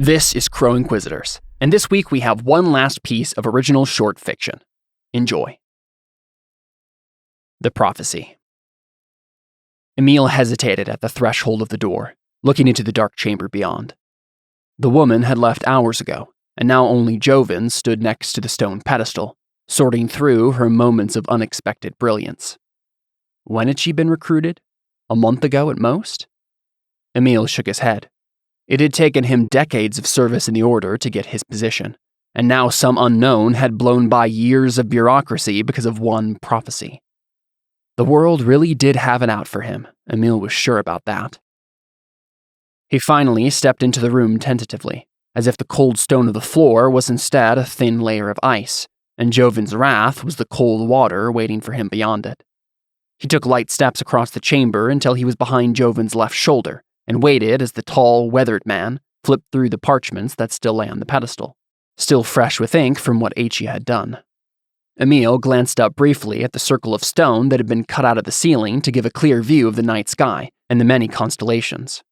This is Crow Inquisitors, and this week we have one last piece of original short fiction. Enjoy. The Prophecy. Emil hesitated at the threshold of the door, looking into the dark chamber beyond. The woman had left hours ago, and now only Joven stood next to the stone pedestal, sorting through her moments of unexpected brilliance. When had she been recruited? A month ago at most? Emil shook his head. It had taken him decades of service in the Order to get his position, and now some unknown had blown by years of bureaucracy because of one prophecy. The world really did have it out for him, Emil was sure about that. He finally stepped into the room tentatively, as if the cold stone of the floor was instead a thin layer of ice, and Joven's wrath was the cold water waiting for him beyond it. He took light steps across the chamber until he was behind Joven's left shoulder, and waited as the tall, weathered man flipped through the parchments that still lay on the pedestal, still fresh with ink from what Aichi had done. Emil glanced up briefly at the circle of stone that had been cut out of the ceiling to give a clear view of the night sky and the many constellations.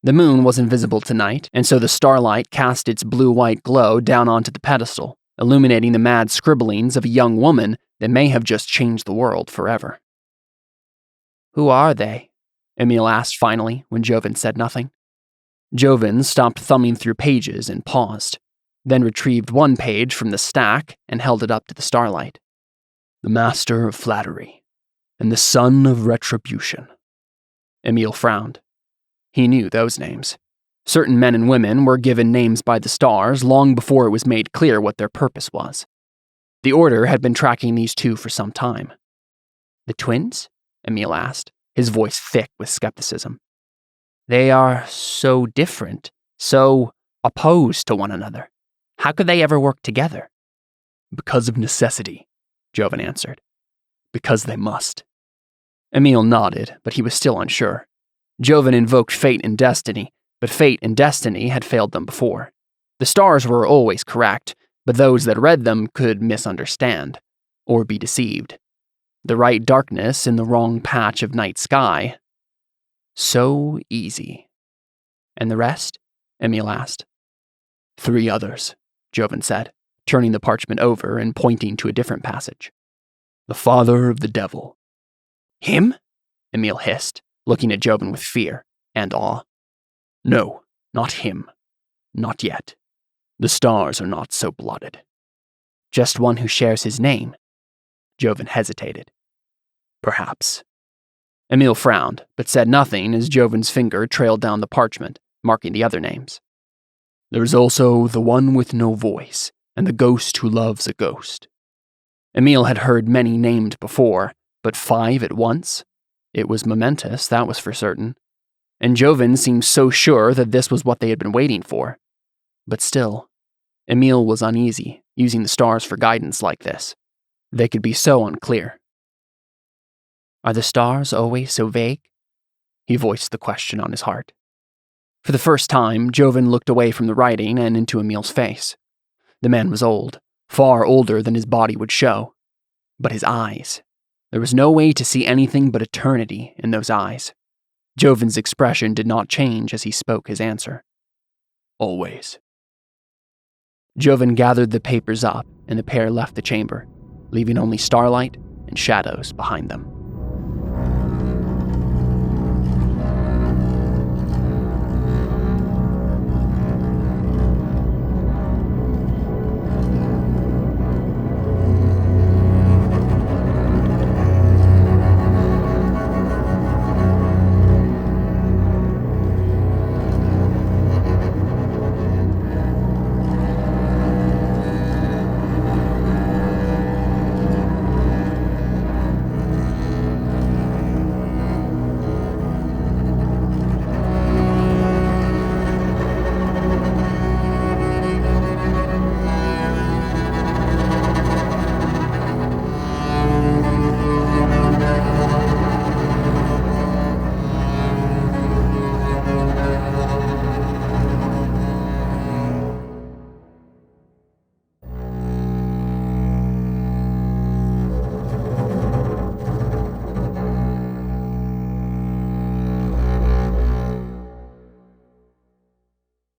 The moon was invisible tonight, and so the starlight cast its blue-white glow down onto the pedestal, illuminating the mad scribblings of a young woman that may have just changed the world forever. "Who are they?" Emil asked finally when Joven said nothing. Joven stopped thumbing through pages and paused, then retrieved one page from the stack and held it up to the starlight. "The Master of Flattery, and the Son of Retribution." Emil frowned. He knew those names. Certain men and women were given names by the stars long before it was made clear what their purpose was. The Order had been tracking these two for some time. "The twins?" Emil asked, his voice thick with skepticism. "They are so different, so opposed to one another. How could they ever work together?" "Because of necessity," Joven answered. "Because they must." Emil nodded, but he was still unsure. Joven invoked fate and destiny, but fate and destiny had failed them before. The stars were always correct, but those that read them could misunderstand, or be deceived. The right darkness in the wrong patch of night sky. So easy. "And the rest?" Emil asked. "3 others, Joven said, turning the parchment over and pointing to a different passage. "The father of the devil." "Him?" Emil hissed, looking at Joven with fear and awe. "No, not him. Not yet. The stars are not so blotted." "Just one who shares his name?" Joven hesitated. "Perhaps." Emil frowned, but said nothing as Joven's finger trailed down the parchment, marking the other names. "There is also the one with no voice, and the ghost who loves a ghost." Emil had heard many named before, but 5 at once? It was momentous, that was for certain. And Joven seemed so sure that this was what they had been waiting for. But still, Emil was uneasy, using the stars for guidance like this. They could be so unclear. "Are the stars always so vague?" He voiced the question on his heart. For the first time, Joven looked away from the writing and into Emil's face. The man was old, far older than his body would show. But his eyes. There was no way to see anything but eternity in those eyes. Joven's expression did not change as he spoke his answer. "Always." Joven gathered the papers up, and the pair left the chamber, leaving only starlight and shadows behind them.